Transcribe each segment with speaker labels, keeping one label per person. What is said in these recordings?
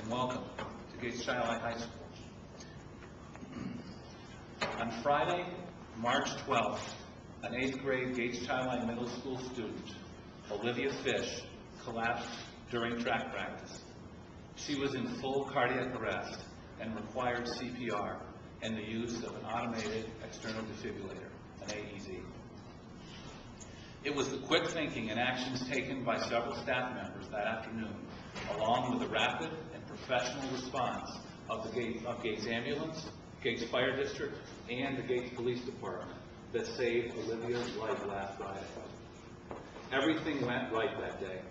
Speaker 1: and welcome to Gates Child High School. On Friday, March 12th, an 8th grade Gates Child Middle School student, Olivia Fish, collapsed during track practice. She was in full cardiac arrest and required CPR and the use of an automated external defibrillator, an AED. It was the quick thinking and actions taken by several staff members that afternoon, along with the rapid and professional response of the Gates Ambulance, Gates Fire District, and the Gates Police Department that saved Olivia's life last Friday. Everything went right that day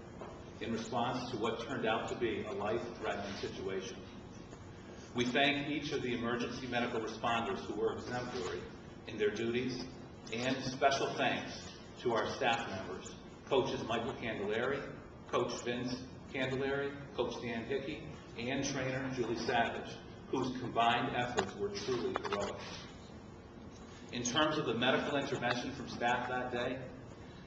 Speaker 1: in response to what turned out to be a life-threatening situation. We thank each of the emergency medical responders who were exemplary in their duties, and special thanks to our staff members, coaches Michael Candelari, Coach Vince Candelari, Coach Dan Hickey, and trainer Julie Savage, whose combined efforts were truly heroic. In terms of the medical intervention from staff that day,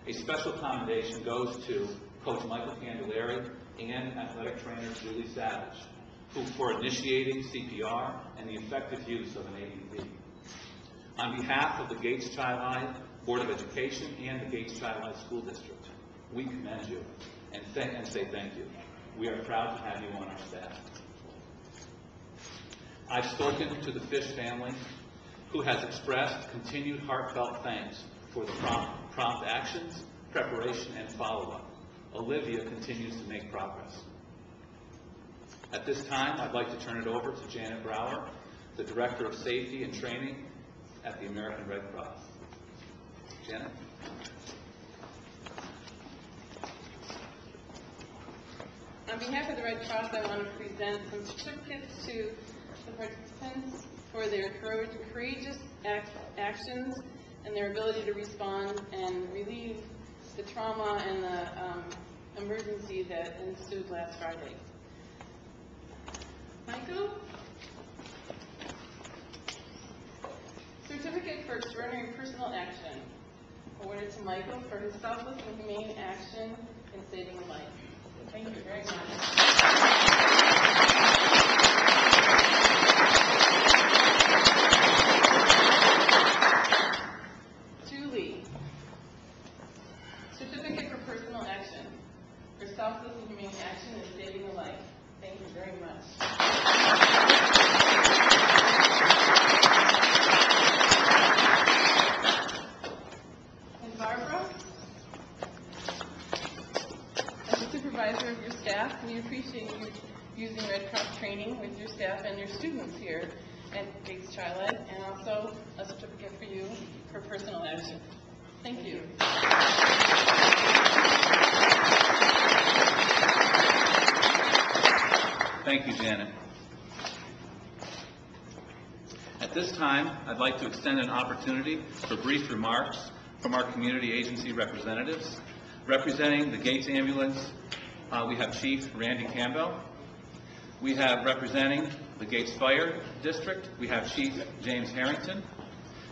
Speaker 1: a special commendation goes to Coach Michael Candelari and athletic trainer Julie Savage, who for initiating CPR and the effective use of an AED. On behalf of the Gates Child Board of Education and the Gates Child School District, we commend you and say thank you. We are proud to have you on our staff. I've spoken to the Fish family, who has expressed continued heartfelt thanks for the prompt actions, preparation, and follow-up. Olivia continues to make progress. At this time, I'd like to turn it over to Janet Brower, the Director of Safety and Training at the American Red Cross. Janet?
Speaker 2: On behalf of the Red Cross, I want to present some certificates to the participants for their courageous actions and their ability to respond and relieve the trauma and the emergency that ensued last Friday. Michael? Certificate for Extraordinary Personal Action, awarded to Michael for his selfless and humane action in saving a life. Thank you very much. Julie, certificate for personal action, for selfless and humane action in saving a life. Thank you very much. And Barbara, as the supervisor of your staff, we appreciate you using Red Cross training with your staff and your students here at Gates Child Ed, and also a certificate for you for personal action. Thank you.
Speaker 1: Thank you, Janet. At this time, I'd like to extend an opportunity for brief remarks from our community agency representatives. Representing the Gates Ambulance, we have Chief Randy Campbell. We have representing the Gates Fire District, we have Chief James Harrington.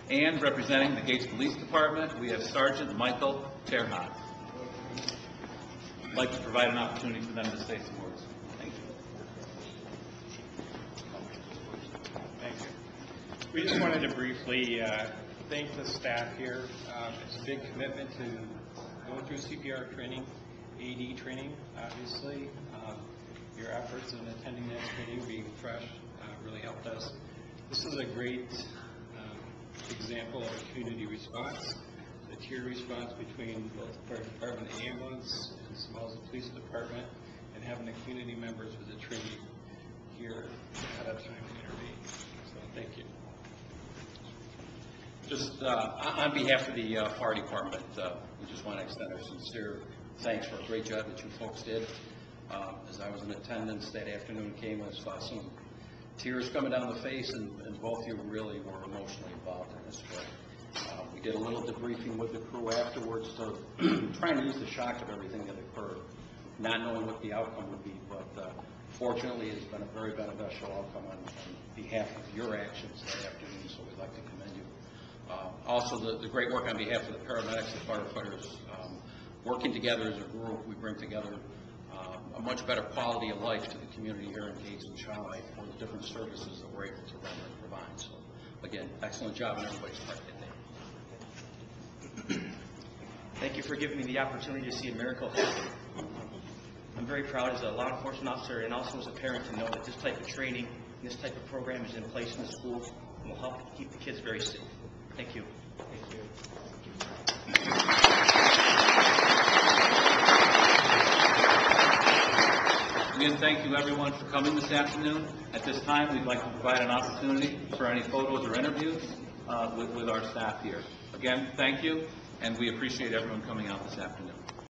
Speaker 1: And representing the Gates Police Department, we have Sergeant Michael Terhot. I'd like to provide an opportunity for them to say some words. Thank you.
Speaker 3: Thank you. We just wanted to briefly thank the staff here. It's a big commitment to going through CPR training, AED training, obviously. Your efforts in attending that training, being fresh, really helped us. This is a great example of a community response, the tiered response between both the fire department and ambulance, as well as the police department, and having the community members with the training here ahead of time to intervene. So thank you.
Speaker 4: Just on behalf of the fire department, we just want to extend our sincere thanks for a great job that you folks did. As I was in attendance that afternoon, came and saw some tears coming down the face, and both of you really were emotionally involved in this way. We did a little debriefing with the crew afterwards to trying to use the shock of everything that occurred, not knowing what the outcome would be, but fortunately it's been a very beneficial outcome on behalf of your actions that afternoon, so we'd like to commend you. Also, the great work on behalf of the paramedics and firefighters, working together as a group. We bring together a much better quality of life to the community here in Gates and Charlotte for the different services that we're able to render and provide. So, again, excellent job on everybody's part that day.
Speaker 5: Thank you for giving me the opportunity to see a miracle happen. I'm very proud as a law enforcement officer and also as a parent to know that this type of training and this type of program is in place in the schools and will help keep the kids very safe. Thank you. Thank you.
Speaker 1: Again, thank you everyone for coming this afternoon. At this time, we'd like to provide an opportunity for any photos or interviews with our staff here. Again, thank you, and we appreciate everyone coming out this afternoon.